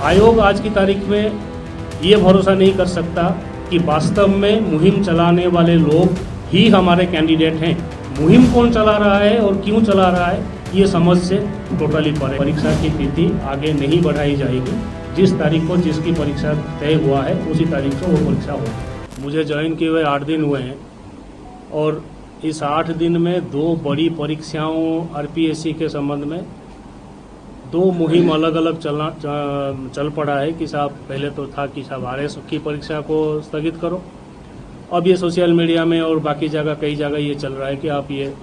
आयोग आज की तारीख में ये भरोसा नहीं कर सकता कि वास्तव में मुहिम चलाने वाले लोग ही हमारे कैंडिडेट हैं। मुहिम कौन चला रहा है और क्यों चला रहा है, ये समझ से टोटली परे। परीक्षा की तिथि आगे नहीं बढ़ाई जाएगी। जिस तारीख को जिसकी परीक्षा तय हुआ है उसी तारीख को वो परीक्षा होगी। मुझे ज्वाइन किए हुए 8 दिन हुए हैं और इस 8 दिन में 2 बड़ी परीक्षाओं आरपीएससी के संबंध में 2 मुहिम अलग अलग चल पड़ा है कि साहब पहले तो था कि साहब आरएस की परीक्षा को स्थगित करो। अब ये सोशल मीडिया में और बाकी जगह कई जगह ये चल रहा है कि आप ये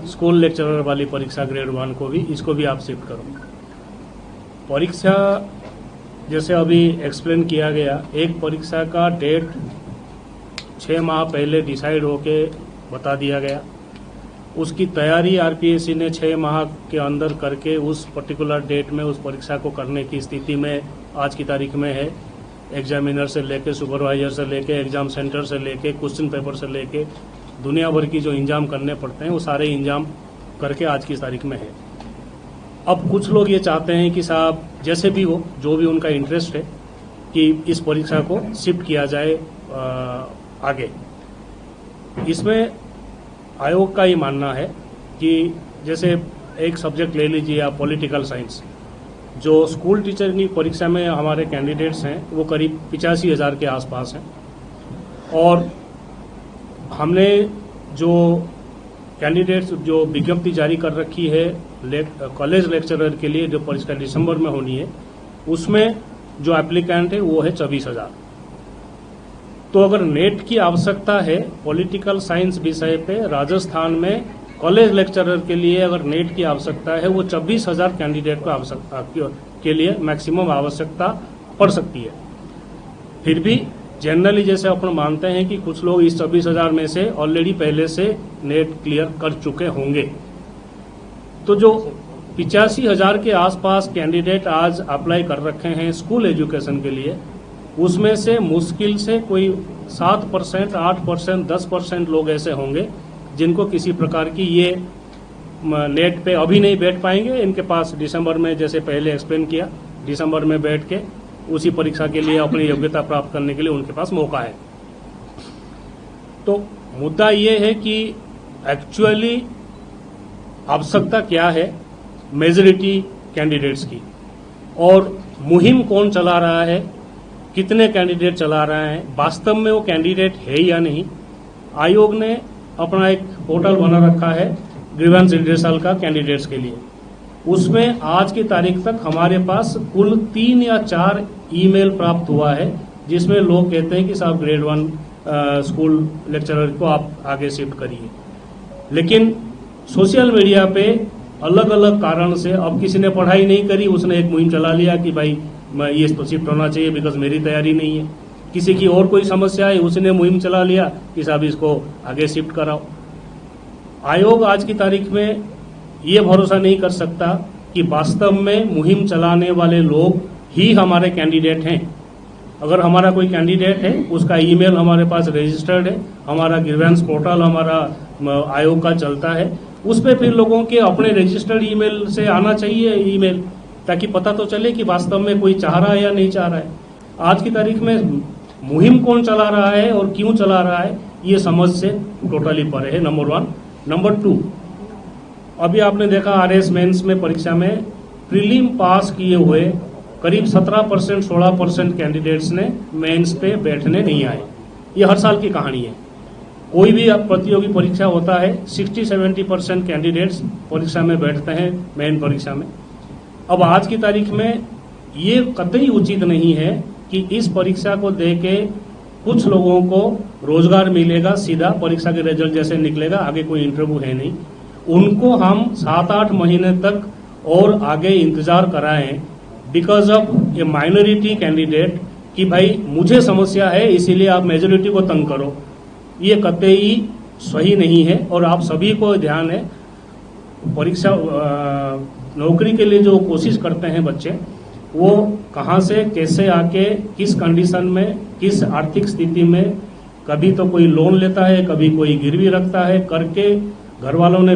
स्कूल लेक्चरर वाली परीक्षा ग्रेड 1 को भी इसको भी आप शिफ्ट करो। परीक्षा जैसे अभी एक्सप्लेन किया गया, एक परीक्षा का डेट 6 माह पहले डिसाइड होके बता दिया गया। उसकी तैयारी आरपीएससी ने 6 माह के अंदर करके उस पर्टिकुलर डेट में उस परीक्षा को करने की स्थिति में आज की तारीख में है। एग्जामिनर से लेके, सुपरवाइजर से लेके, एग्जाम सेंटर से लेके, क्वेश्चन पेपर से लेके दुनिया भर की जो इंजाम करने पड़ते हैं वो सारे इंजाम करके आज की तारीख में है। अब कुछ लोग ये चाहते हैं कि साहब जैसे भी हो, जो भी उनका इंटरेस्ट है कि इस परीक्षा को शिफ्ट किया जाए आगे। इसमें आयोग का ये मानना है कि जैसे एक सब्जेक्ट ले लीजिए आप पॉलिटिकल साइंस, जो स्कूल टीचर की परीक्षा में हमारे कैंडिडेट्स हैं वो करीब 85,000 के आसपास हैं और हमने जो कैंडिडेट्स जो विज्ञप्ति जारी कर रखी है कॉलेज लेक्चरर के लिए जो परीक्षा दिसंबर में होनी है, उसमें जो एप्लीकेंट है वो है 24,000। तो अगर नेट की आवश्यकता है पॉलिटिकल साइंस विषय पे राजस्थान में कॉलेज लेक्चरर के लिए अगर नेट की आवश्यकता है वो 24,000 कैंडिडेट को आवश्यकता के लिए मैक्सिमम आवश्यकता पड़ सकती है। फिर भी जनरली जैसे अपन मानते हैं कि कुछ लोग इस 24,000 में से ऑलरेडी पहले से नेट क्लियर कर चुके होंगे। तो जो 85,000 के आसपास कैंडिडेट आज अप्लाई कर रखे हैं स्कूल एजुकेशन के लिए, उसमें से मुश्किल से कोई 7%, 8%, 10% लोग ऐसे होंगे जिनको किसी प्रकार की ये नेट पे अभी नहीं बैठ पाएंगे। इनके पास दिसंबर में, जैसे पहले एक्सप्लेन किया, दिसंबर में बैठ के उसी परीक्षा के लिए अपनी योग्यता प्राप्त करने के लिए उनके पास मौका है। तो मुद्दा ये है कि एक्चुअली आवश्यकता क्या है मेजॉरिटी कैंडिडेट्स की और मुहिम कौन चला रहा है, कितने कैंडिडेट चला रहे हैं, वास्तव में वो कैंडिडेट है या नहीं। आयोग ने अपना एक पोर्टल बना रखा है ग्रीवेंस रिड्रेसल का कैंडिडेट्स के लिए। उसमें आज की तारीख तक हमारे पास कुल 3 या 4 ईमेल प्राप्त हुआ है जिसमें लोग कहते हैं कि साहब ग्रेड 1 स्कूल लेक्चरर को आप आगे शिफ्ट करिए। लेकिन सोशल मीडिया पे अलग अलग कारण से, अब किसी ने पढ़ाई नहीं करी, उसने एक मुहिम चला लिया कि भाई मैं ये तो शिफ्ट होना चाहिए बिकॉज मेरी तैयारी नहीं है। किसी की और कोई समस्या है, उसने मुहिम चला लिया कि साहब इसको आगे शिफ्ट कराओ। आयोग आज की तारीख में ये भरोसा नहीं कर सकता कि वास्तव में मुहिम चलाने वाले लोग ही हमारे कैंडिडेट हैं। अगर हमारा कोई कैंडिडेट है, उसका ईमेल हमारे पास रजिस्टर्ड है, हमारा ग्रीवेंस पोर्टल हमारा आयोग का चलता है, उस पर फिर लोगों के अपने रजिस्टर्ड ईमेल से आना चाहिए ईमेल, ताकि पता तो चले कि वास्तव में कोई चाह रहा है या नहीं चाह रहा है। आज की तारीख में मुहिम कौन चला रहा है और क्यों चला रहा है, ये समझ से टोटली परे है, नंबर 1। नंबर 2, अभी आपने देखा आरएस मेंस में परीक्षा में प्रीलिम पास किए हुए करीब 17%, 16% कैंडिडेट्स ने मेंस पे बैठने नहीं आए। ये हर साल की कहानी है। कोई भी प्रतियोगी परीक्षा होता है 60-70% कैंडिडेट्स परीक्षा में बैठते हैं मेन परीक्षा में। अब आज की तारीख में ये कतई उचित नहीं है कि इस परीक्षा को देके कुछ लोगों को रोजगार मिलेगा, सीधा परीक्षा के रिजल्ट जैसे निकलेगा, आगे कोई इंटरव्यू है नहीं, उनको हम 7-8 महीने तक और आगे इंतजार कराएं because of A minority candidate कि भाई मुझे समस्या है इसीलिए आप मेजोरिटी को तंग करो। ये कतई सही नहीं है और आप सभी को ध्यान है, परीक्षा नौकरी के लिए जो कोशिश करते हैं बच्चे, वो कहाँ से कैसे आके किस कंडीशन में, किस आर्थिक स्थिति में, कभी तो कोई लोन लेता है, कभी कोई गिरवी रखता है, करके घर वालों ने